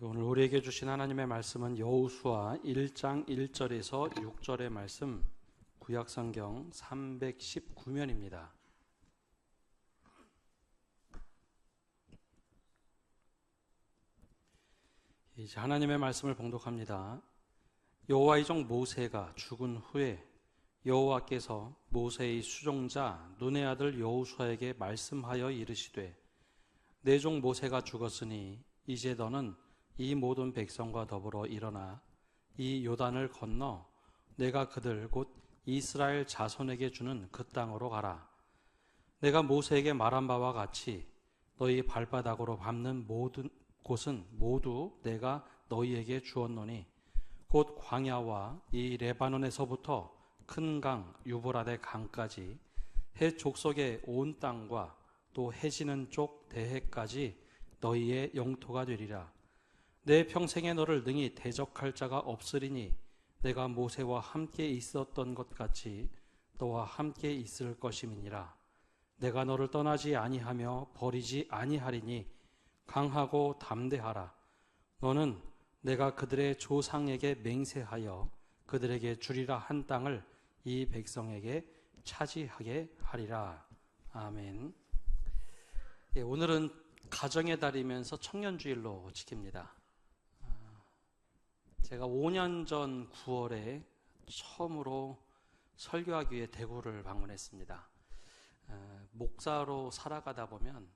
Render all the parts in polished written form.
오늘 우리에게 주신 하나님의 말씀은 여호수아 1장 1절에서 6절의 말씀, 구약성경 319면입니다. 이제 하나님의 말씀을 봉독합니다. 여호와의 종 모세가 죽은 후에 여호와께서 모세의 수종자 눈의 아들 여호수아에게 말씀하여 이르시되, 내 종 모세가 죽었으니 이제 너는 이 모든 백성과 더불어 일어나 이 요단을 건너 내가 그들 곧 이스라엘 자손에게 주는 그 땅으로 가라. 내가 모세에게 말한 바와 같이 너희 발바닥으로 밟는 모든 곳은 모두 내가 너희에게 주었노니 곧 광야와 이 레바논에서부터 큰 강 유브라데 강까지 해 족속의 온 땅과 또 해지는 쪽 대해까지 너희의 영토가 되리라. 내 평생에 너를 능히 대적할 자가 없으리니 내가 모세와 함께 있었던 것 같이 너와 함께 있을 것임이니라. 내가 너를 떠나지 아니하며 버리지 아니하리니 강하고 담대하라. 너는 내가 그들의 조상에게 맹세하여 그들에게 주리라 한 땅을 이 백성에게 차지하게 하리라. 아멘. 오늘은 가정의 달이면서 청년주일로 지킵니다. 제가 5년 전 9월에 처음으로 설교하기 위해 대구를 방문했습니다. 목사로 살아가다 보면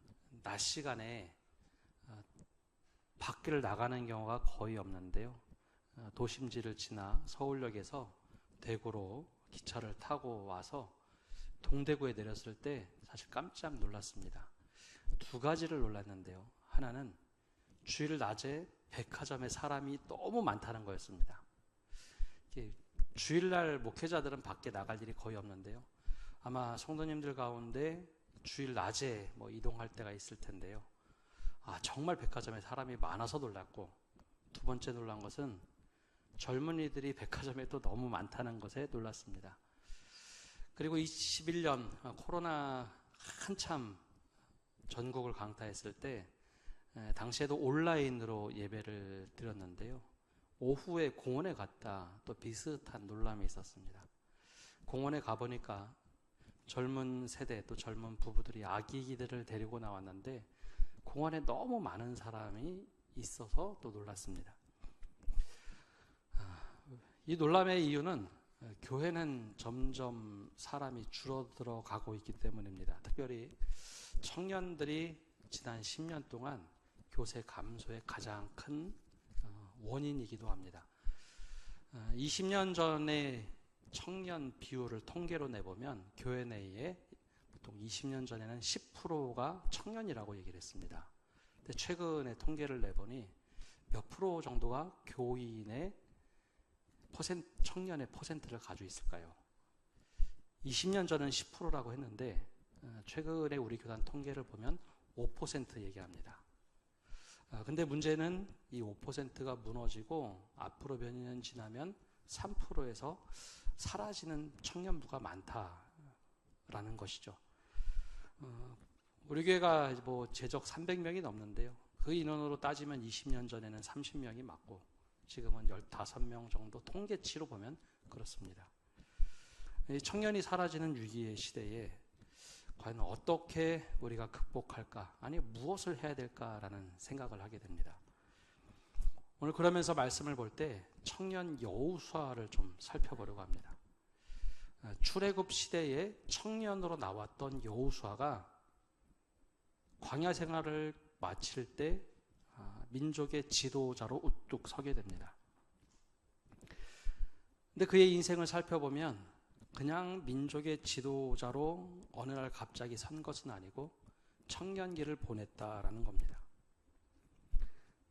낮 시간에 밖을 나가는 경우가 거의 없는데요. 도심지를 지나 서울역에서 대구로 기차를 타고 와서 동대구에 내렸을 때 사실 깜짝 놀랐습니다. 두 가지를 놀랐는데요. 하나는 주일 낮에 백화점에 사람이 너무 많다는 거였습니다. 주일날 목회자들은 밖에 나갈 일이 거의 없는데요. 아마 성도님들 가운데 주일 낮에 이동할 때가 있을 텐데요. 정말 백화점에 사람이 많아서 놀랐고, 두 번째 놀란 것은 젊은이들이 백화점에 또 너무 많다는 것에 놀랐습니다. 그리고 21년 코로나 한참 전국을 강타했을 때 당시에도 온라인으로 예배를 드렸는데요. 오후에 공원에 갔다 또 비슷한 놀람이 있었습니다. 공원에 가보니까 젊은 세대 또 젊은 부부들이 아기들을 데리고 나왔는데 공원에 너무 많은 사람이 있어서 또 놀랐습니다. 이 놀람의 이유는 교회는 점점 사람이 줄어들어 가고 있기 때문입니다. 특별히 청년들이 지난 10년 동안 교세 감소의 가장 큰 원인이기도 합니다. 20년 전에 청년 비율을 통계로 내보면 교회 내에 보통 20년 전에는 10%가 청년이라고 얘기를 했습니다. 근데 최근에 통계를 내보니 몇 프로 정도가 교인의 청년의 퍼센트를 가지고 있을까요? 20년 전은 10%라고 했는데 최근에 우리 교단 통계를 보면 5% 얘기합니다. 근데 문제는 이 5%가 무너지고 앞으로 몇 년 지나면 3%에서 사라지는 청년부가 많다라는 것이죠. 우리 교회가 제적 300명이 넘는데요. 그 인원으로 따지면 20년 전에는 30명이 맞고 지금은 15명 정도 통계치로 보면 그렇습니다. 이 청년이 사라지는 위기의 시대에 과연 어떻게 우리가 극복할까? 아니 무엇을 해야 될까라는 생각을 하게 됩니다. 오늘 그러면서 말씀을 볼 때 청년 여호수아를 좀 살펴보려고 합니다. 출애굽 시대에 청년으로 나왔던 여호수아가 광야 생활을 마칠 때 민족의 지도자로 우뚝 서게 됩니다. 근데 그의 인생을 살펴보면 그냥 민족의 지도자로 어느 날 갑자기 선 것은 아니고 청년기를 보냈다라는 겁니다.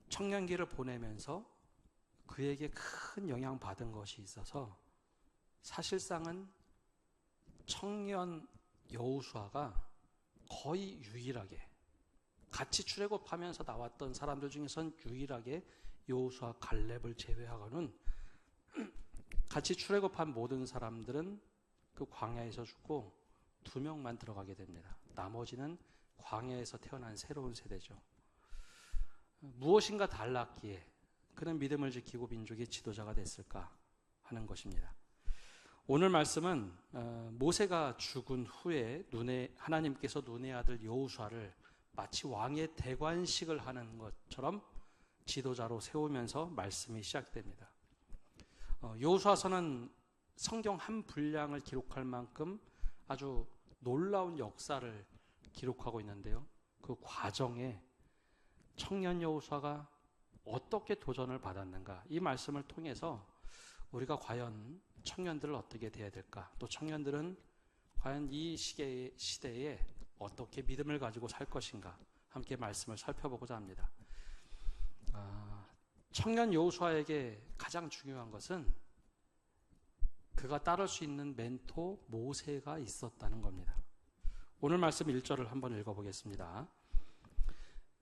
청년기를 보내면서 그에게 큰 영향받은 것이 있어서 사실상은 청년 여호수아가 거의 유일하게 같이 출애굽하면서 나왔던 사람들 중에선 유일하게 여호수아 갈렙을 제외하고는 같이 출애굽한 모든 사람들은 그 광야에서 죽고 2명만 들어가게 됩니다. 나머지는 광야에서 태어난 새로운 세대죠. 무엇인가 달랐기에 그는 믿음을 지키고 민족의 지도자가 됐을까 하는 것입니다. 오늘 말씀은 모세가 죽은 후에 하나님께서 눈의 아들 여호수아를 마치 왕의 대관식을 하는 것처럼 지도자로 세우면서 말씀이 시작됩니다. 여호수아서는 성경 한 분량을 기록할 만큼 아주 놀라운 역사를 기록하고 있는데요. 그 과정에 청년 여호수아가 어떻게 도전을 받았는가, 이 말씀을 통해서 우리가 과연 청년들을 어떻게 대해야 될까, 또 청년들은 과연 이 시대에 어떻게 믿음을 가지고 살 것인가, 함께 말씀을 살펴보고자 합니다. 청년 여호수아에게 가장 중요한 것은 그가 따를 수 있는 멘토 모세가 있었다는 겁니다. 오늘 말씀 1절을 한번 읽어보겠습니다.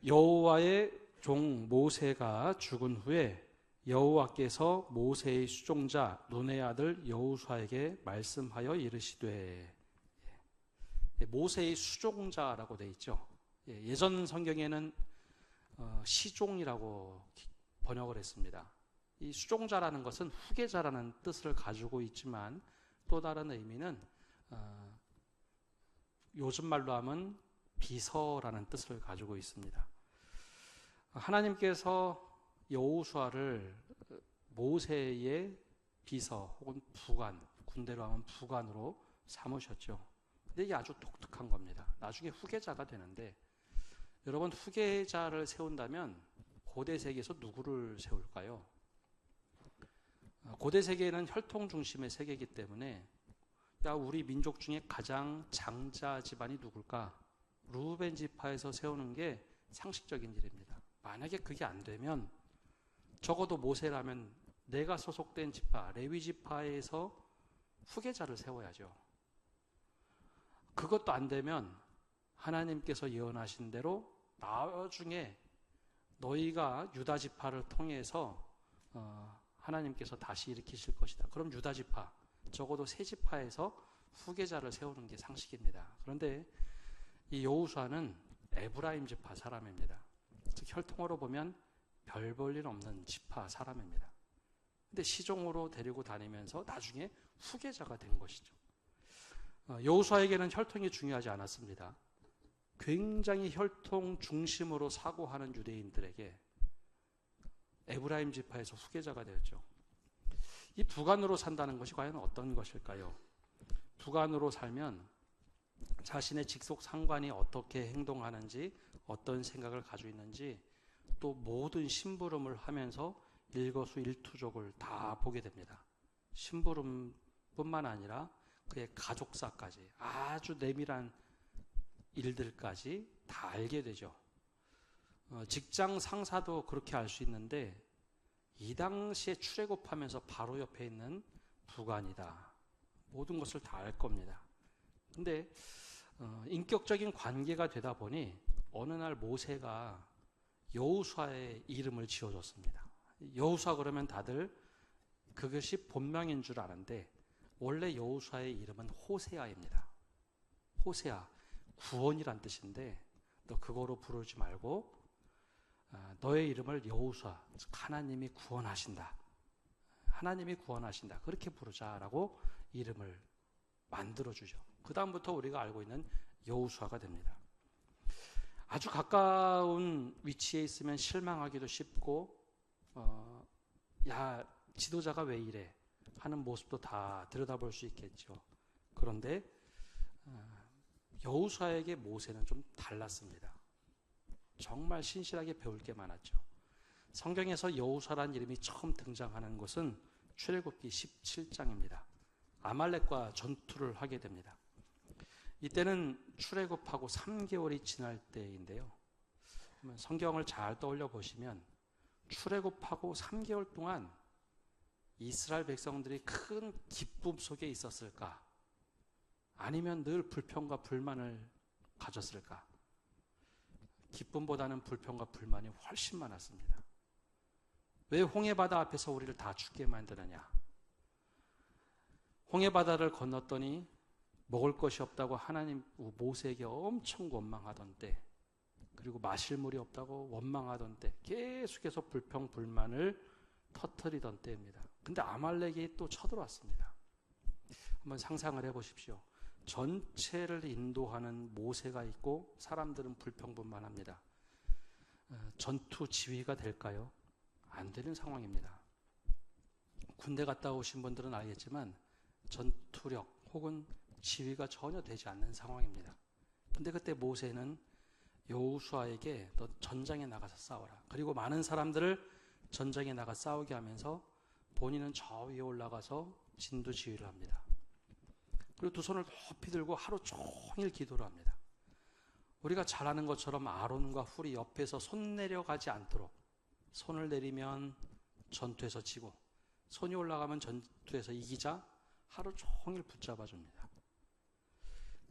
여호와의 종 모세가 죽은 후에 여호와께서 모세의 수종자 눈의 아들 여호수아에게 말씀하여 이르시되, 모세의 수종자라고 되어 있죠. 예전 성경에는 시종이라고 번역을 했습니다. 이 수종자라는 것은 후계자라는 뜻을 가지고 있지만 또 다른 의미는 요즘 말로 하면 비서라는 뜻을 가지고 있습니다. 하나님께서 여호수아를 모세의 비서 혹은 부관, 군대로 하면 부관으로 삼으셨죠. 근데 이게 아주 독특한 겁니다. 나중에 후계자가 되는데, 여러분, 후계자를 세운다면 고대 세계에서 누구를 세울까요? 고대 세계는 혈통 중심의 세계이기 때문에 우리 민족 중에 가장 장자 집안이 누굴까? 르우벤 지파에서 세우는 게 상식적인 일입니다. 만약에 그게 안 되면 적어도 모세라면 내가 소속된 지파, 레위 지파에서 후계자를 세워야죠. 그것도 안 되면 하나님께서 예언하신 대로 나중에 너희가 유다 지파를 통해서 하나님께서 다시 일으키실 것이다. 그럼 유다 지파, 적어도 세 지파에서 후계자를 세우는 게 상식입니다. 그런데 이 여호수아는 에브라임 지파 사람입니다. 즉 혈통으로 보면 별 볼 일 없는 지파 사람입니다. 근데 시종으로 데리고 다니면서 나중에 후계자가 된 것이죠. 여호수아에게는 혈통이 중요하지 않았습니다. 굉장히 혈통 중심으로 사고하는 유대인들에게 에브라임 지파에서 후계자가 되었죠. 이 부관으로 산다는 것이 과연 어떤 것일까요? 부관으로 살면 자신의 직속 상관이 어떻게 행동하는지, 어떤 생각을 가지고 있는지, 또 모든 심부름을 하면서 일거수일투족을 다 보게 됩니다. 심부름뿐만 아니라 그의 가족사까지, 아주 내밀한 일들까지 다 알게 되죠. 직장 상사도 그렇게 알 수 있는데, 이 당시에 출애굽하면서 바로 옆에 있는 부관이다. 모든 것을 다 알 겁니다. 근데 인격적인 관계가 되다 보니 어느 날 모세가 여호수아의 이름을 지어줬습니다. 여호수아 그러면 다들 그것이 본명인 줄 아는데 원래 여호수아의 이름은 호세아입니다. 호세아, 구원이란 뜻인데 너 그거로 부르지 말고 너의 이름을 여호수아, 즉 하나님이 구원하신다. 하나님이 구원하신다. 그렇게 부르자라고 이름을 만들어주죠. 그 다음부터 우리가 알고 있는 여호수아가 됩니다. 아주 가까운 위치에 있으면 실망하기도 쉽고 지도자가 왜 이래 하는 모습도 다 들여다볼 수 있겠죠. 그런데 여호수아에게 모세는 좀 달랐습니다. 정말 신실하게 배울 게 많았죠. 성경에서 여호수아라는 이름이 처음 등장하는 것은 출애굽기 17장입니다. 아말렉과 전투를 하게 됩니다. 이때는 출애굽하고 3개월이 지날 때인데요. 성경을 잘 떠올려 보시면 출애굽하고 3개월 동안 이스라엘 백성들이 큰 기쁨 속에 있었을까? 아니면 늘 불평과 불만을 가졌을까? 기쁨보다는 불평과 불만이 훨씬 많았습니다. 왜 홍해바다 앞에서 우리를 다 죽게 만드느냐? 홍해바다를 건넜더니 먹을 것이 없다고 하나님 모세에게 엄청 원망하던 때, 그리고 마실 물이 없다고 원망하던 때, 계속해서 불평불만을 터뜨리던 때입니다. 근데 아말렉이 또 쳐들어왔습니다. 한번 상상을 해보십시오. 전체를 인도하는 모세가 있고 사람들은 불평불만합니다. 전투 지휘가 될까요? 안 되는 상황입니다. 군대 갔다 오신 분들은 알겠지만 전투력 혹은 지휘가 전혀 되지 않는 상황입니다. 근데 그때 모세는 여호수아에게 너 전장에 나가서 싸워라. 그리고 많은 사람들을 전장에 나가 싸우게 하면서 본인은 저 위에 올라가서 진도 지휘를 합니다. 그리고 두 손을 높이 들고 하루 종일 기도를 합니다. 우리가 잘 아는 것처럼 아론과 훌이 옆에서 손 내려가지 않도록, 손을 내리면 전투에서 지고 손이 올라가면 전투에서 이기자 하루 종일 붙잡아 줍니다.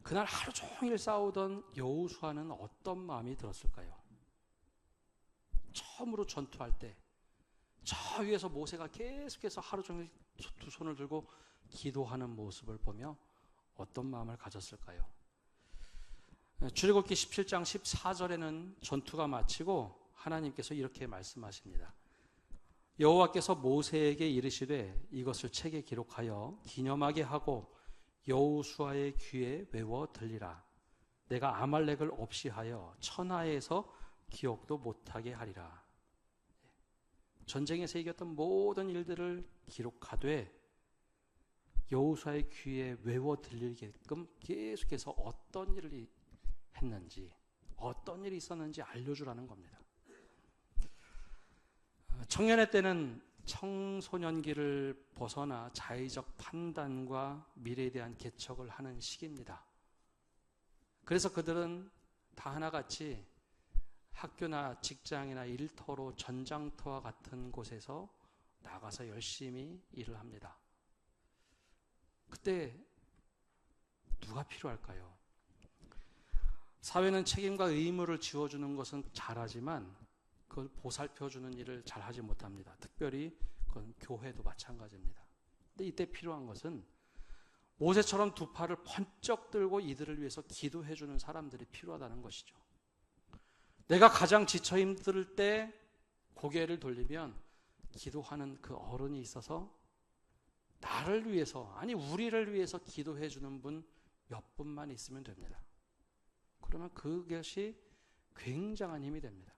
그날 하루 종일 싸우던 여호수아는 어떤 마음이 들었을까요? 처음으로 전투할 때 저 위에서 모세가 계속해서 하루 종일 두 손을 들고 기도하는 모습을 보며 어떤 마음을 가졌을까요? 출애굽기 17장 14절에는 전투가 마치고 하나님께서 이렇게 말씀하십니다. 여호와께서 모세에게 이르시되 이것을 책에 기록하여 기념하게 하고 여호수아의 귀에 외워 들리라. 내가 아말렉을 없이 하여 천하에서 기억도 못하게 하리라. 전쟁에서 이겼던 모든 일들을 기록하되 여호수아의 귀에 외워 들리게끔 계속해서 어떤 일을 했는지, 어떤 일이 있었는지 알려주라는 겁니다. 청년의 때는 청소년기를 벗어나 자의적 판단과 미래에 대한 개척을 하는 시기입니다. 그래서 그들은 다 하나같이 학교나 직장이나 일터로 전장터와 같은 곳에서 나가서 열심히 일을 합니다. 그때 누가 필요할까요? 사회는 책임과 의무를 지워주는 것은 잘하지만 그걸 보살펴주는 일을 잘하지 못합니다. 특별히 그건 교회도 마찬가지입니다. 근데 이때 필요한 것은 모세처럼 두 팔을 번쩍 들고 이들을 위해서 기도해주는 사람들이 필요하다는 것이죠. 내가 가장 지쳐 힘들 때 고개를 돌리면 기도하는 그 어른이 있어서 나를 위해서, 아니 우리를 위해서 기도해주는 분 몇 분만 있으면 됩니다. 그러면 그것이 굉장한 힘이 됩니다.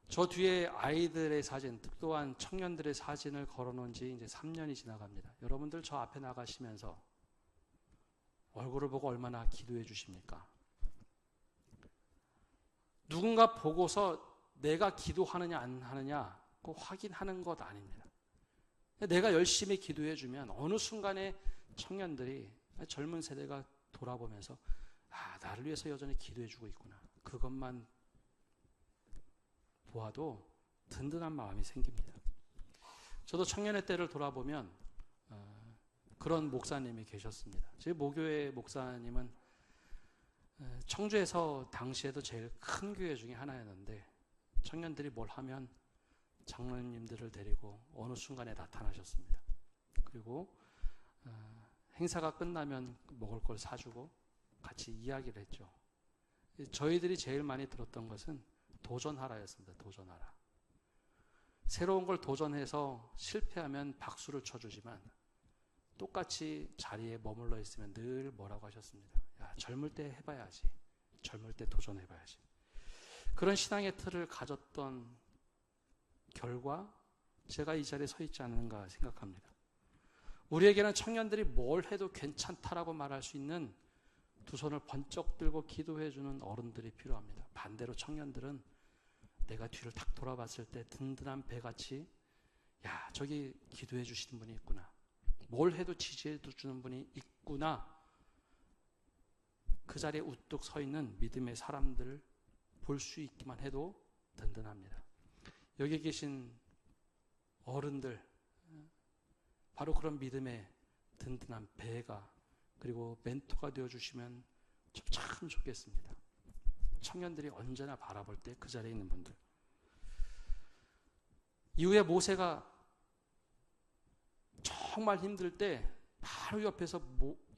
저 뒤에 아이들의 사진, 또한 청년들의 사진을 걸어놓은 지 이제 3년이 지나갑니다. 여러분들 저 앞에 나가시면서 얼굴을 보고 얼마나 기도해 주십니까? 누군가 보고서 내가 기도하느냐 안 하느냐 그 확인하는 것 아닙니다. 내가 열심히 기도해 주면 어느 순간에 청년들이, 젊은 세대가 돌아보면서 나를 위해서 여전히 기도해 주고 있구나. 그것만 보아도 든든한 마음이 생깁니다. 저도 청년의 때를 돌아보면 그런 목사님이 계셨습니다. 저희 모교회 목사님은 청주에서 당시에도 제일 큰 교회 중에 하나였는데 청년들이 뭘 하면 장로님들을 데리고 어느 순간에 나타나셨습니다. 그리고 행사가 끝나면 먹을 걸 사주고 같이 이야기를 했죠. 저희들이 제일 많이 들었던 것은 도전하라였습니다. 도전하라. 새로운 걸 도전해서 실패하면 박수를 쳐주지만 똑같이 자리에 머물러 있으면 늘 뭐라고 하셨습니다. 야, 젊을 때 해봐야지. 젊을 때 도전해봐야지. 그런 신앙의 틀을 가졌던 결과 제가 이 자리에 서 있지 않는가 생각합니다. 우리에게는 청년들이 뭘 해도 괜찮다라고 말할 수 있는 두 손을 번쩍 들고 기도해주는 어른들이 필요합니다. 반대로 청년들은 내가 뒤를 탁 돌아봤을 때 든든한 배같이 야, 저기 기도해 주시는 분이 있구나. 뭘 해도 지지해 주는 분이 있구나. 그 자리에 우뚝 서 있는 믿음의 사람들을 볼 수 있기만 해도 든든합니다. 여기 계신 어른들, 바로 그런 믿음의 든든한 배가 그리고 멘토가 되어주시면 참 좋겠습니다. 청년들이 언제나 바라볼 때 그 자리에 있는 분들. 이후에 모세가 정말 힘들 때 바로 옆에서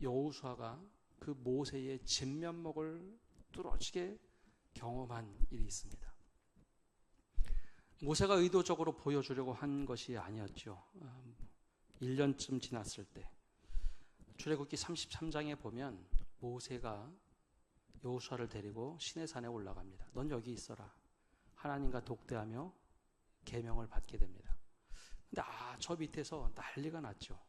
여호수아가 그 모세의 진면목을 뚫어지게 경험한 일이 있습니다. 모세가 의도적으로 보여주려고 한 것이 아니었죠. 1년쯤 지났을 때 출애굽기 33장에 보면 모세가 여호수아를 데리고 시내산에 올라갑니다. 넌 여기 있어라. 하나님과 독대하며 계명을 받게 됩니다. 근데 저 밑에서 난리가 났죠.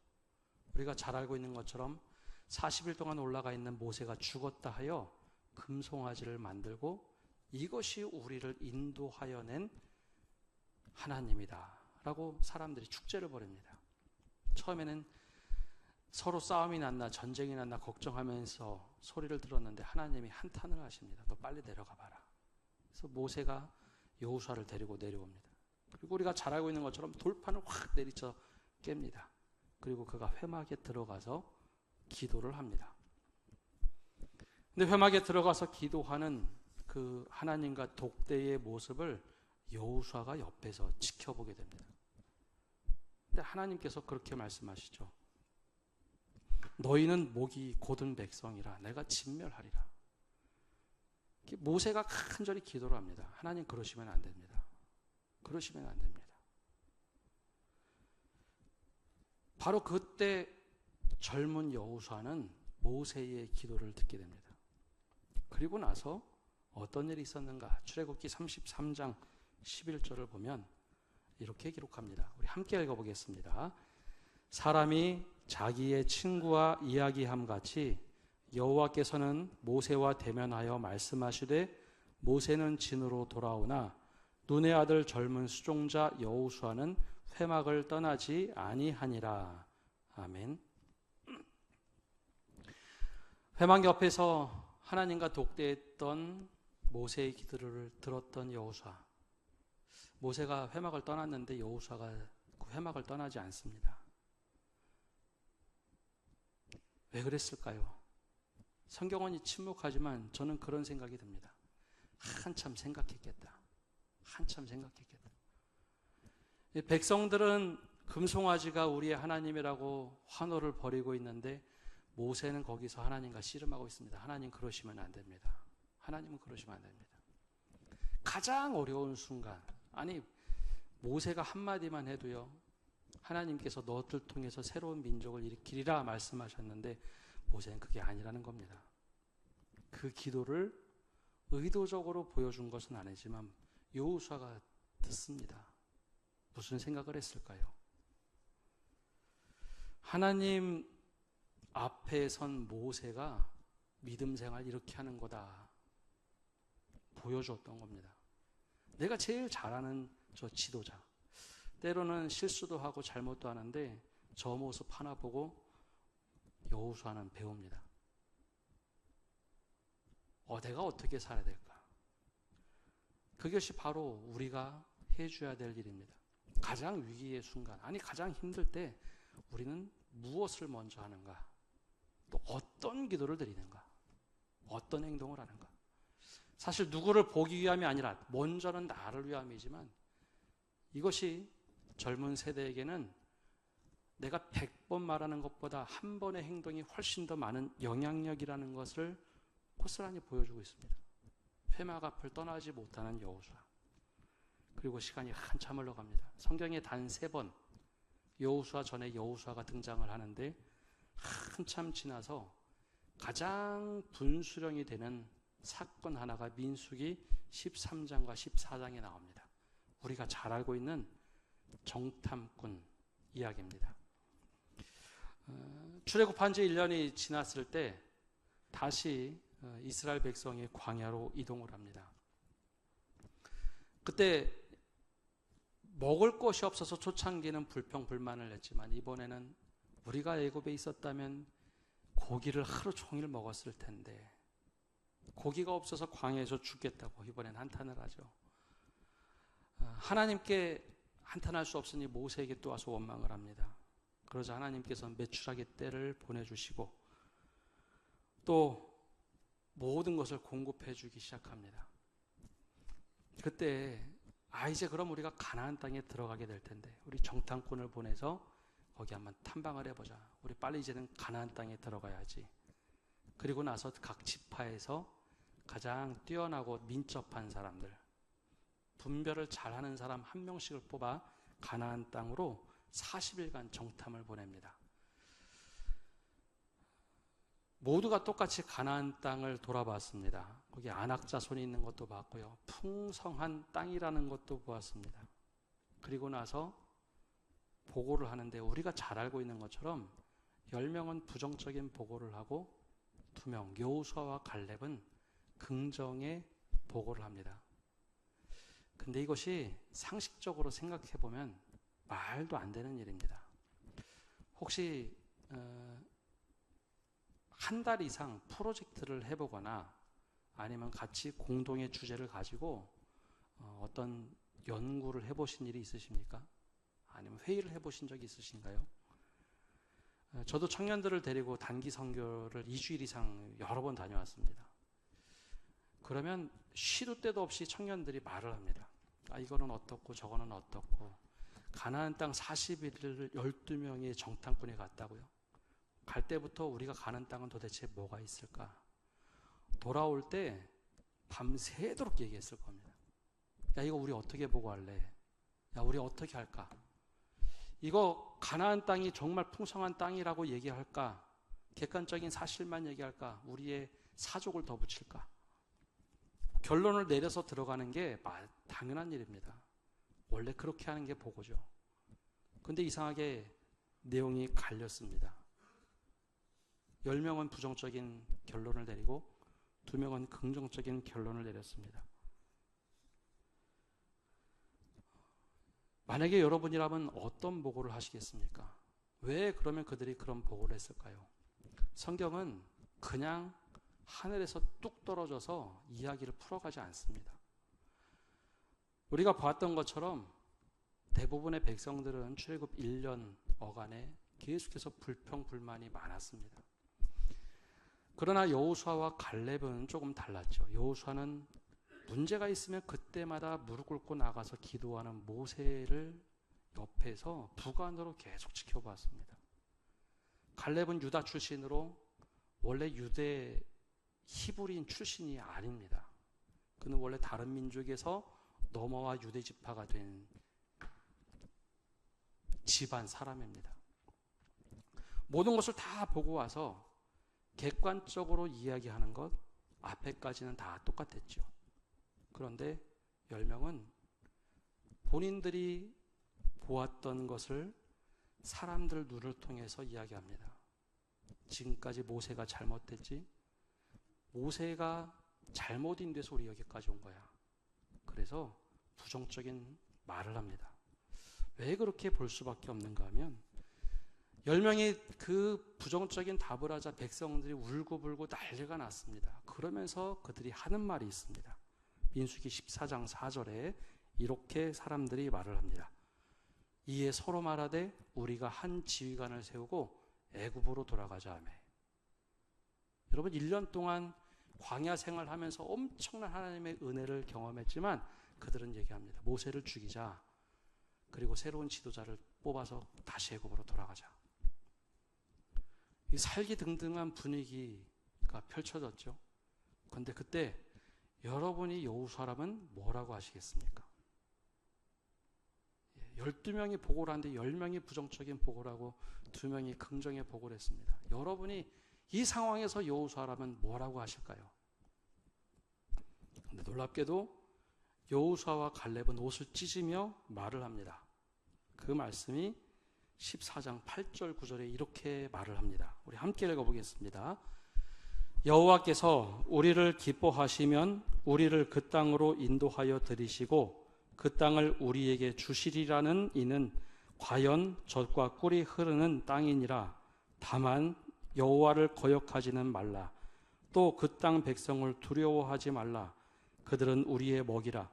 우리가 잘 알고 있는 것처럼 40일 동안 올라가 있는 모세가 죽었다 하여 금송아지를 만들고 이것이 우리를 인도하여 낸 하나님이다 라고 사람들이 축제를 벌입니다. 처음에는 서로 싸움이 났나 전쟁이 났나 걱정하면서 소리를 들었는데 하나님이 한탄을 하십니다. 너 빨리 내려가 봐라. 그래서 모세가 여호수아를 데리고 내려옵니다. 그리고 우리가 잘 알고 있는 것처럼 돌판을 확 내리쳐 깹니다. 그리고 그가 회막에 들어가서 기도를 합니다. 근데 회막에 들어가서 기도하는 그 하나님과 독대의 모습을 여호수아가 옆에서 지켜보게 됩니다. 근데 하나님께서 그렇게 말씀하시죠. 너희는 목이 곧은 백성이라 내가 진멸하리라. 모세가 간절히 기도를 합니다. 하나님 그러시면 안 됩니다. 그러시면 안 됩니다. 바로 그때 젊은 여호수아는 모세의 기도를 듣게 됩니다. 그리고 나서 어떤 일이 있었는가? 출애굽기 33장 11절을 보면 이렇게 기록합니다. 우리 함께 읽어보겠습니다. 사람이 자기의 친구와 이야기함 같이 여호와께서는 모세와 대면하여 말씀하시되 모세는 진으로 돌아오나 눈의 아들 젊은 수종자 여호수아는 회막을 떠나지 아니하니라. 아멘. 회막 옆에서 하나님과 독대했던 모세의 기도를 들었던 여호수아. 모세가 회막을 떠났는데 여호수아가 그 회막을 떠나지 않습니다. 왜 그랬을까요? 성경은 침묵하지만 저는 그런 생각이 듭니다. 한참 생각했겠다. 한참 생각했겠다. 백성들은 금송아지가 우리의 하나님이라고 환호를 벌이고 있는데 모세는 거기서 하나님과 씨름하고 있습니다. 하나님 그러시면 안 됩니다. 하나님은 그러시면 안 됩니다. 가장 어려운 순간, 아니 모세가 한마디만 해도요 하나님께서 너를 통해서 새로운 민족을 일으키리라 말씀하셨는데 모세는 그게 아니라는 겁니다. 그 기도를 의도적으로 보여준 것은 아니지만 여호수아가 듣습니다. 무슨 생각을 했을까요? 하나님 앞에 선 모세가 믿음 생활 이렇게 하는 거다 보여줬던 겁니다. 내가 제일 잘하는 저 지도자, 때로는 실수도 하고 잘못도 하는데 저 모습 하나 보고 여호수아는 배웁니다. 내가 어떻게 살아야 될까? 그것이 바로 우리가 해줘야 될 일입니다. 가장 위기의 순간, 아니 가장 힘들 때 우리는 무엇을 먼저 하는가? 또 어떤 기도를 드리는가? 어떤 행동을 하는가? 사실 누구를 보기 위함이 아니라 먼저는 나를 위함이지만 이것이 젊은 세대에게는 내가 100번 말하는 것보다 한 번의 행동이 훨씬 더 많은 영향력이라는 것을 고스란히 보여주고 있습니다. 회막 앞을 떠나지 못하는 여호수아. 그리고 시간이 한참 흘러갑니다. 성경에 단 3번 여호수아 전에 여호수아가 등장을 하는데 한참 지나서 가장 분수령이 되는 사건 하나가 민수기 13장과 14장에 나옵니다. 우리가 잘 알고 있는 정탐꾼 이야기입니다. 출애굽한 지 1년이 지났을 때 다시 이스라엘 백성이 광야로 이동을 합니다. 그때 먹을 것이 없어서 초창기는 불평불만을 했지만 이번에는 우리가 애굽에 있었다면 고기를 하루 종일 먹었을 텐데 고기가 없어서 광야에서 죽겠다고 이번엔 한탄을 하죠. 하나님께 한탄할 수 없으니 모세에게 또 와서 원망을 합니다. 그러자 하나님께서 메추라기 떼를 보내주시고 또 모든 것을 공급해 주기 시작합니다. 그때 이제 그럼 우리가 가나안 땅에 들어가게 될 텐데 우리 정탐꾼을 보내서 거기 한번 탐방을 해보자. 우리 빨리 이제는 가나안 땅에 들어가야지. 그리고 나서 각 지파에서 가장 뛰어나고 민첩한 사람들, 분별을 잘하는 사람 한 명씩을 뽑아 가나안 땅으로 40일간 정탐을 보냅니다. 모두가 똑같이 가나안 땅을 돌아봤습니다. 거기 안악 자손이 있는 것도 봤고요. 풍성한 땅이라는 것도 보았습니다. 그리고 나서 보고를 하는데 우리가 잘 알고 있는 것처럼 10명은 부정적인 보고를 하고 2명, 여호수아와 갈렙은 긍정의 보고를 합니다. 근데 이것이 상식적으로 생각해 보면 말도 안 되는 일입니다. 혹시 한 달 이상 프로젝트를 해보거나 아니면 같이 공동의 주제를 가지고 어떤 연구를 해보신 일이 있으십니까? 아니면 회의를 해보신 적이 있으신가요? 저도 청년들을 데리고 단기 선교를 2주일 이상 여러 번 다녀왔습니다. 그러면 시도 때도 없이 청년들이 말을 합니다. 이거는 어떻고 저거는 어떻고. 가나안 땅 40일을 12명의 정탐꾼이 갔다고요. 갈 때부터 우리가 가는 땅은 도대체 뭐가 있을까? 돌아올 때 밤새도록 얘기했을 겁니다. 야, 이거 우리 어떻게 보고 할래? 야, 우리 어떻게 할까? 이거 가나안 땅이 정말 풍성한 땅이라고 얘기할까? 객관적인 사실만 얘기할까? 우리의 사족을 더 붙일까? 결론을 내려서 들어가는 게 당연한 일입니다. 원래 그렇게 하는 게 보고죠. 근데 이상하게 내용이 갈렸습니다. 10명은 부정적인 결론을 내리고 2명은 긍정적인 결론을 내렸습니다. 만약에 여러분이라면 어떤 보고를 하시겠습니까? 왜 그러면 그들이 그런 보고를 했을까요? 성경은 그냥 하늘에서 뚝 떨어져서 이야기를 풀어가지 않습니다. 우리가 봤던 것처럼 대부분의 백성들은 출애굽 1년 어간에 계속해서 불평불만이 많았습니다. 그러나 여호수아와 갈렙은 조금 달랐죠. 여호수아는 문제가 있으면 그때마다 무릎 꿇고 나가서 기도하는 모세를 옆에서 부관으로 계속 지켜봤습니다. 갈렙은 유다 출신으로 원래 유대 히브리인 출신이 아닙니다. 그는 원래 다른 민족에서 넘어와 유대 지파가 된 집안 사람입니다. 모든 것을 다 보고 와서 객관적으로 이야기하는 것 앞에까지는 다 똑같았죠. 그런데 10명은 본인들이 보았던 것을 사람들 눈을 통해서 이야기합니다. 지금까지 모세가 잘못됐지? 모세가 잘못 인도해서 우리 여기까지 온 거야. 그래서 부정적인 말을 합니다. 왜 그렇게 볼 수밖에 없는가 하면 10명이 그 부정적인 답을 하자 백성들이 울고불고 난리가 났습니다. 그러면서 그들이 하는 말이 있습니다. 민수기 14장 4절에 이렇게 사람들이 말을 합니다. 이에 서로 말하되 우리가 한 지휘관을 세우고 애굽으로 돌아가자 하며. 여러분 1년 동안 광야 생활하면서 엄청난 하나님의 은혜를 경험했지만 그들은 얘기합니다. 모세를 죽이자. 그리고 새로운 지도자를 뽑아서 다시 애굽으로 돌아가자. 이 살기등등한 분위기가 펼쳐졌죠. 그런데 그때 여러분이 여호수아라면 뭐라고 하시겠습니까? 12명이 보고를 하는데 10명이 부정적인 보고를 하고 2명이 긍정의 보고를 했습니다. 여러분이 이 상황에서 여호수아라면 뭐라고 하실까요? 근데 놀랍게도 여호수아와 갈렙은 옷을 찢으며 말을 합니다. 그 말씀이 14장 8절 9절에 이렇게 말을 합니다. 우리 함께 읽어보겠습니다. 여호와께서 우리를 기뻐하시면 우리를 그 땅으로 인도하여 들이시고 그 땅을 우리에게 주시리라는 이는 과연 젖과 꿀이 흐르는 땅이니라. 다만 여호와를 거역하지는 말라. 또 그 땅 백성을 두려워하지 말라. 그들은 우리의 먹이라.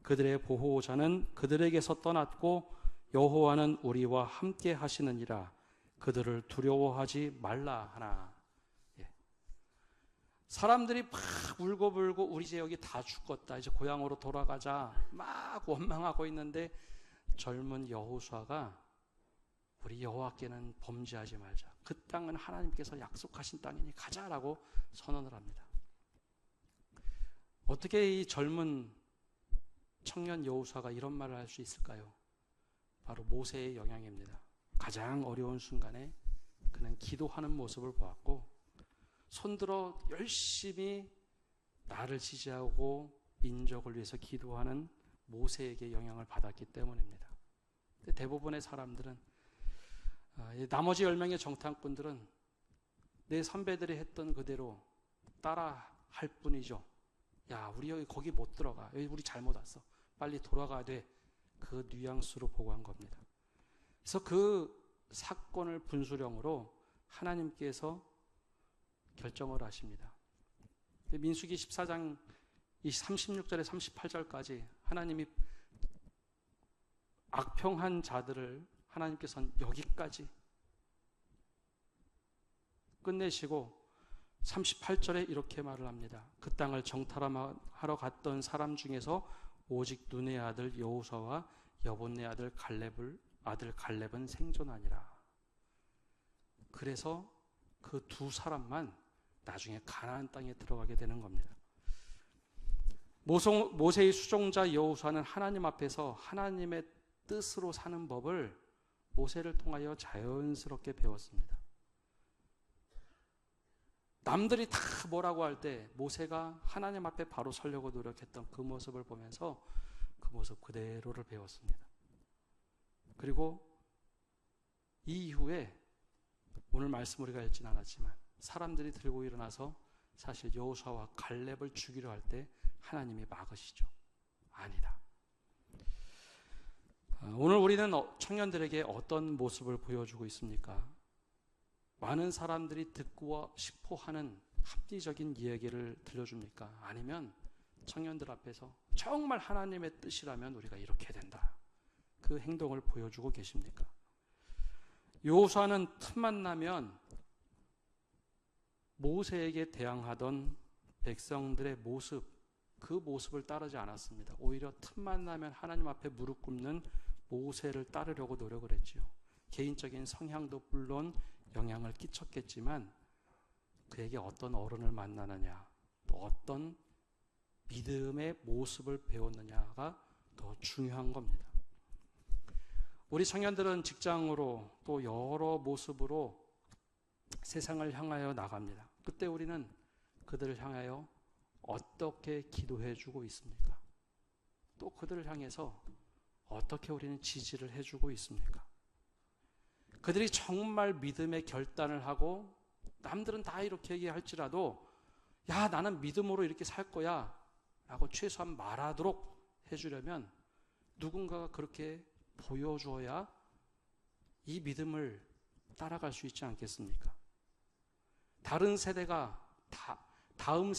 그들의 보호자는 그들에게서 떠났고 여호와는 우리와 함께 하시느니라. 그들을 두려워하지 말라 하나. 사람들이 막 울고불고 우리 이제 여기 다 죽었다. 이제 고향으로 돌아가자. 막 원망하고 있는데 젊은 여호수아가 우리 여호와께는 범죄하지 말자. 그 땅은 하나님께서 약속하신 땅이니 가자라고 선언을 합니다. 어떻게 이 젊은 청년 여호수아가 이런 말을 할 수 있을까요? 바로 모세의 영향입니다. 가장 어려운 순간에 그는 기도하는 모습을 보았고, 손들어 열심히 나를 지지하고 민족을 위해서 기도하는 모세에게 영향을 받았기 때문입니다. 대부분의 사람들은, 나머지 10명의 정탐꾼들은 내 선배들이 했던 그대로 따라 할 뿐이죠. 야, 우리 여기 거기 못 들어가. 여기 우리 잘못 왔어. 빨리 돌아가야 돼. 그 뉘앙스로 보고 한 겁니다. 그래서 그 사건을 분수령으로 하나님께서 결정을 하십니다. 민수기 14장 36절에 38절까지 하나님이 악평한 자들을 하나님께서는 여기까지 끝내시고 38절에 이렇게 말을 합니다. 그 땅을 정탐하러 갔던 사람 중에서 오직 눈의 아들 여호수아와 여본네 아들 갈렙은 생존하니라. 그래서 그 두 사람만 나중에 가나안 땅에 들어가게 되는 겁니다. 모세의 수종자 여호수아는 하나님 앞에서 하나님의 뜻으로 사는 법을 모세를 통하여 자연스럽게 배웠습니다. 남들이 다 뭐라고 할 때 모세가 하나님 앞에 바로 서려고 노력했던 그 모습을 보면서 그 모습 그대로를 배웠습니다. 그리고 이 이후에 오늘 말씀 우리가 읽지는 않았지만 사람들이 들고 일어나서 사실 여호수아와 갈렙을 죽이려 할 때 하나님이 막으시죠. 아니다. 오늘 우리는 청년들에게 어떤 모습을 보여주고 있습니까? 많은 사람들이 듣고 싶어 하는 합리적인 이야기를 들려줍니까? 아니면 청년들 앞에서 정말 하나님의 뜻이라면 우리가 이렇게 된다. 그 행동을 보여주고 계십니까? 여호수아는 틈만 나면 모세에게 대항하던 백성들의 모습, 그 모습을 따르지 않았습니다. 오히려 틈만 나면 하나님 앞에 무릎 꿇는 모세를 따르려고 노력을 했지요. 개인적인 성향도 물론 영향을 끼쳤겠지만 그에게 어떤 어른을 만나느냐, 또 어떤 믿음의 모습을 배웠느냐가 더 중요한 겁니다. 우리 청년들은 직장으로 또 여러 모습으로 세상을 향하여 나갑니다. 그때 우리는 그들을 향하여 어떻게 기도해 주고 있습니까? 또 그들을 향해서 어떻게 우리는 지지를 해주고 있습니까? 그들이 정말 믿음의 결단을 하고 남들은 다 이렇게 얘기할지라도 야, 나는 믿음으로 이렇게 살 거야 라고 최소한 말하도록 해주려면 누군가가 그렇게 보여줘야 이 믿음을 따라갈 수 있지 않겠습니까? 다음 세대가 다른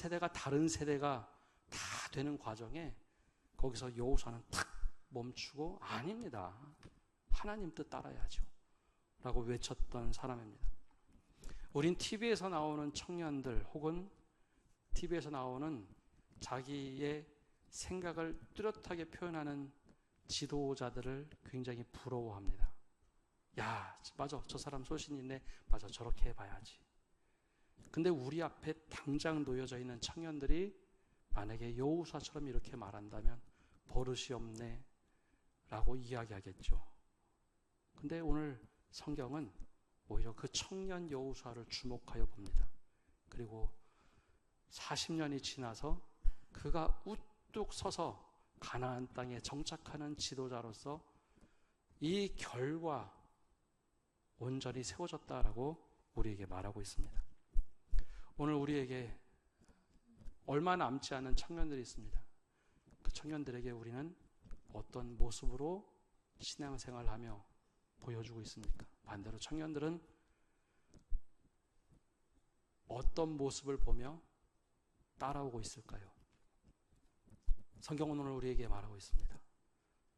세대가 다 되는 과정에 거기서 여호수아는 탁 멈추고 아닙니다. 하나님 뜻 따라야죠. 라고 외쳤던 사람입니다. 우린 TV에서 나오는 청년들 혹은 TV에서 나오는 자기의 생각을 뚜렷하게 표현하는 지도자들을 굉장히 부러워합니다. 야, 맞아. 저 사람 소신 있네. 맞아. 저렇게 해봐야지. 근데 우리 앞에 당장 놓여져 있는 청년들이 만약에 여호수아처럼 이렇게 말한다면 버릇이 없네 라고 이야기하겠죠. 근데 오늘 성경은 오히려 그 청년 여호수아를 주목하여 봅니다. 그리고 40년이 지나서 그가 우뚝 서서 가나안 땅에 정착하는 지도자로서 이 결과 온전히 세워졌다라고 우리에게 말하고 있습니다. 오늘 우리에게 얼마 남지 않은 청년들이 있습니다. 그 청년들에게 우리는 어떤 모습으로 신앙생활을 하며 보여주고 있습니까? 반대로 청년들은 어떤 모습을 보며 따라오고 있을까요? 성경은 오늘 우리에게 말하고 있습니다.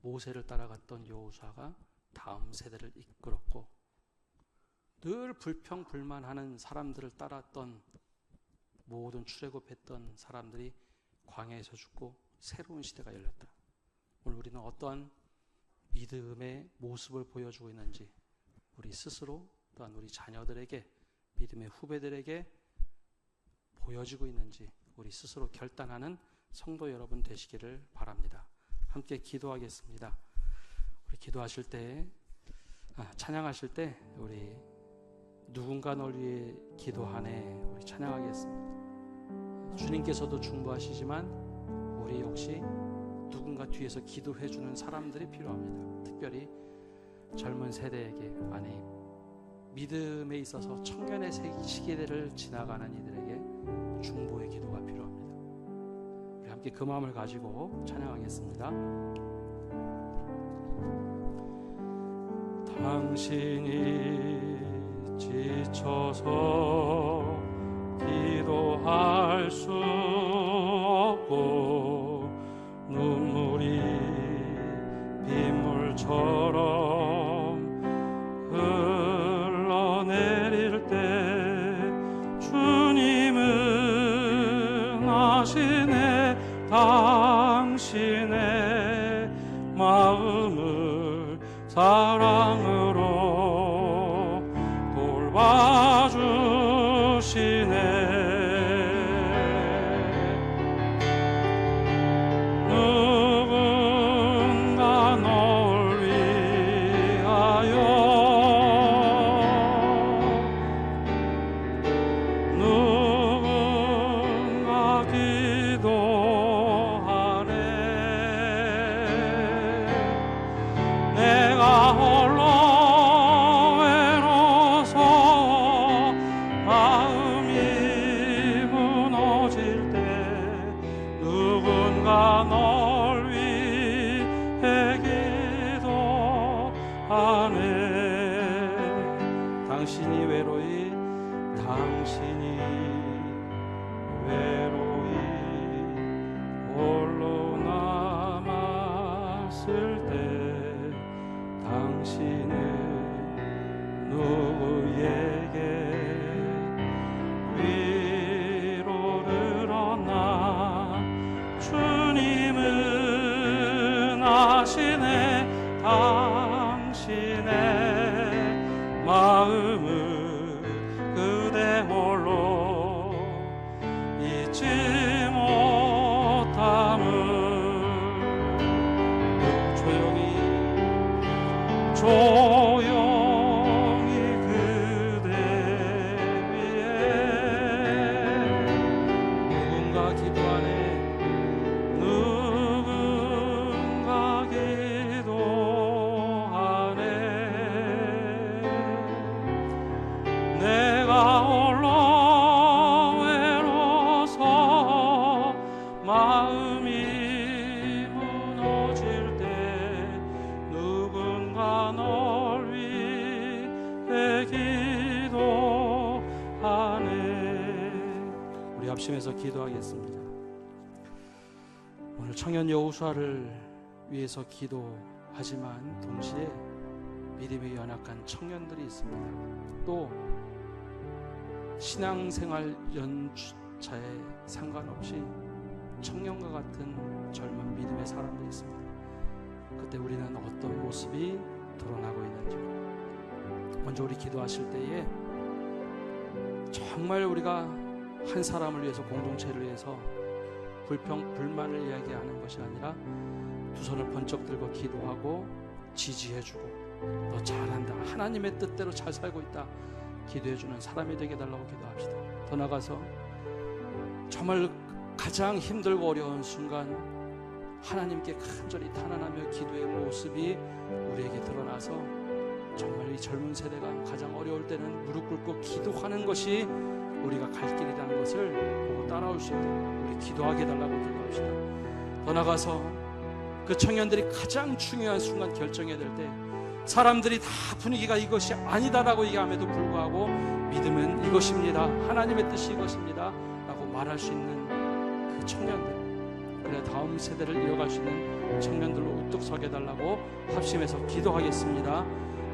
모세를 따라갔던 여호수아가 다음 세대를 이끌었고 늘 불평불만하는 사람들을 따랐던 모든 출애굽했던 사람들이 광야에서 죽고 새로운 시대가 열렸다. 오늘 우리는 어떠한 믿음의 모습을 보여주고 있는지 우리 스스로 또한 우리 자녀들에게 믿음의 후배들에게 보여지고 있는지 우리 스스로 결단하는 성도 여러분 되시기를 바랍니다. 함께 기도하겠습니다. 우리 기도하실 때, 찬양하실 때 우리 누군가 널 위해 기도하네 우리 찬양하겠습니다. 주님께서도 충분하시지만 우리 역시 누군가 뒤에서 기도해주는 사람들이 필요합니다. 특별히 젊은 세대에게, 아니 믿음에 있어서 청년의 시기를 지나가는 이들에게 중보의 기도가 필요합니다. 우리 함께 그 마음을 가지고 찬양하겠습니다. 당신이 지쳐서 기도할 수 없고 눈물이 빗물처럼 흘러내릴 때 주님은 아시네 당신의 마음을 사랑으로 돌봐주시네. 누군가 널 위하여 누군가 기도하네. 내가 홀로 외로워서 마음이 무너질 때 누군가 널 위해 기도하네. 당신이 외로이 홀로 남았을 때 당신은 누구에게 위로를 얻나. 주님은 아시네 당신의 마음을 그대 홀로 잊지 못함을. 조용히 그대 위에 누군가 기도하네. 누군가 기도하네. 내가 홀로 외로워서 마음이 무너질 때 누군가 널 위해 기도하네. 우리 합심해서 기도하겠습니다. 오늘 청년 여호수아를 위해서 기도하지만 동시에 믿음이 연약한 청년들이 있습니다. 또 신앙생활 연차에 상관없이 청년과 같은 젊은 믿음의 사람들이 있습니다. 그때 우리는 어떤 모습이 드러나고 있는지, 먼저 우리 기도하실 때에 정말 우리가 한 사람을 위해서, 공동체를 위해서 불평, 불만을 이야기하는 것이 아니라 두 손을 번쩍 들고 기도하고 지지해주고 너 잘한다, 하나님의 뜻대로 잘 살고 있다 기도해주는 사람이 되게 해달라고 기도합시다. 더 나아가서 정말 가장 힘들고 어려운 순간 하나님께 간절히 탄원하며 기도의 모습이 우리에게 드러나서 정말 이 젊은 세대가 가장 어려울 때는 무릎 꿇고 기도하는 것이 우리가 갈 길이라는 것을 보고 따라올 수 있도록 우리 기도하게 해달라고 기도합시다. 더 나아가서 그 청년들이 가장 중요한 순간 결정해야 될 때 사람들이 다 분위기가 이것이 아니다라고 얘기함에도 불구하고 믿음은 이것입니다, 하나님의 뜻이 이것입니다 라고 말할 수 있는 그 청년들, 그래 다음 세대를 이어갈 수 있는 청년들로 우뚝 서게 해달라고 합심해서 기도하겠습니다.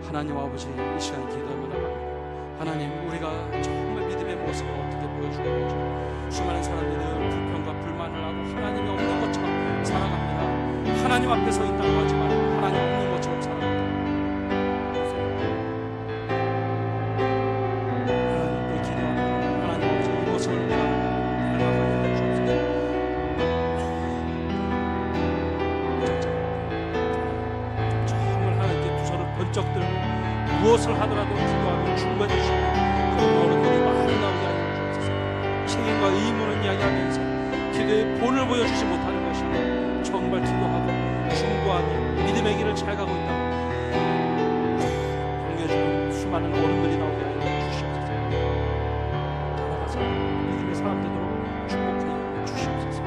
하나님 아버지, 이 시간 기도하며 나갑니다. 하나님, 우리가 정말 믿음의 모습을 어떻게 보여주고 있는지, 수많은 사람들이 늘 불평과 불만을 하고 하나님이 없는 것처럼 살아갑니다. 하나님 앞에 서 있다고 하지만 하나님 없는 것처럼 살아갑니다. 하나님께 기도합니다. 하나님 아버지, 이 모습을 우리가 닮아가게 해주옵소서. 번쩍 들고 무엇을 하더라도 기도하며 중보해 주시는 그런 어른들이 많이 나오게 하여 주옵소서. 책임과 의무는 이야기하면서 기도의 본을 보여주지 못하는 것이고 정말 기도하고 중보하며 믿음의 길을 잘 가고 있다고 공개해주는 수많은 어른들이 나오게 하여 주시옵소서. 나아가서 믿음의 사람 되도록 축복해 주시옵소서.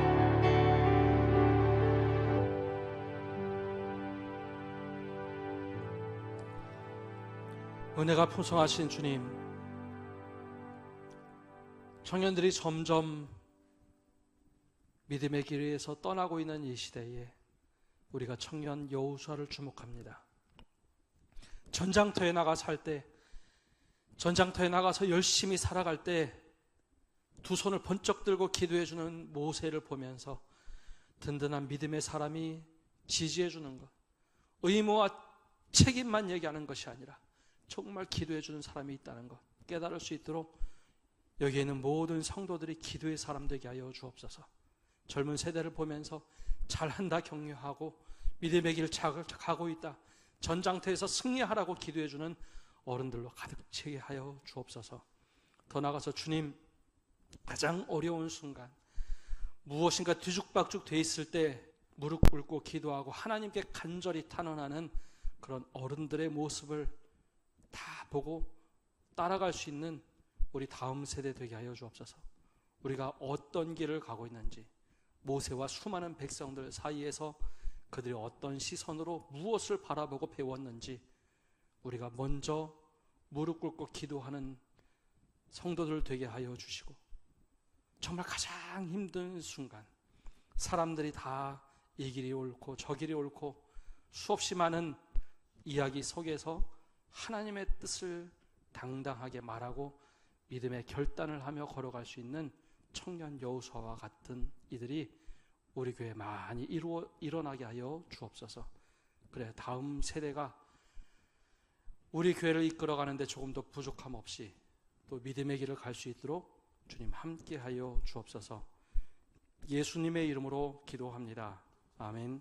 은혜가 풍성하신 주님, 청년들이 점점 믿음의 길 위에서 떠나고 있는 이 시대에 우리가 청년 여호수아를 주목합니다. 전장터에 나가 살 때, 전장터에 나가서 열심히 살아갈 때 두 손을 번쩍 들고 기도해주는 모세를 보면서 든든한 믿음의 사람이 지지해주는 것, 의무와 책임만 얘기하는 것이 아니라 정말 기도해주는 사람이 있다는 것 깨달을 수 있도록 여기에 있는 모든 성도들이 기도의 사람 되게 하여 주옵소서. 젊은 세대를 보면서 잘한다 격려하고 믿음의 길을 잘 가고 있다, 전장터에서 승리하라고 기도해주는 어른들로 가득 차게 하여 주옵소서. 더 나아가서 주님, 가장 어려운 순간 무엇인가 뒤죽박죽 돼 있을 때 무릎 꿇고 기도하고 하나님께 간절히 탄원하는 그런 어른들의 모습을 다 보고 따라갈 수 있는 우리 다음 세대 되게 하여 주옵소서. 우리가 어떤 길을 가고 있는지, 모세와 수많은 백성들 사이에서 그들이 어떤 시선으로 무엇을 바라보고 배웠는지 우리가 먼저 무릎 꿇고 기도하는 성도들 되게 하여 주시고, 정말 가장 힘든 순간 사람들이 다 이 길이 옳고 저 길이 옳고 수없이 많은 이야기 속에서 하나님의 뜻을 당당하게 말하고 믿음의 결단을 하며 걸어갈 수 있는 청년 여호수아와 같은 이들이 우리 교회에 많이 일어나게 하여 주옵소서. 그래, 다음 세대가 우리 교회를 이끌어가는데 조금 더 부족함 없이 또 믿음의 길을 갈 수 있도록 주님 함께 하여 주옵소서. 예수님의 이름으로 기도합니다. 아멘.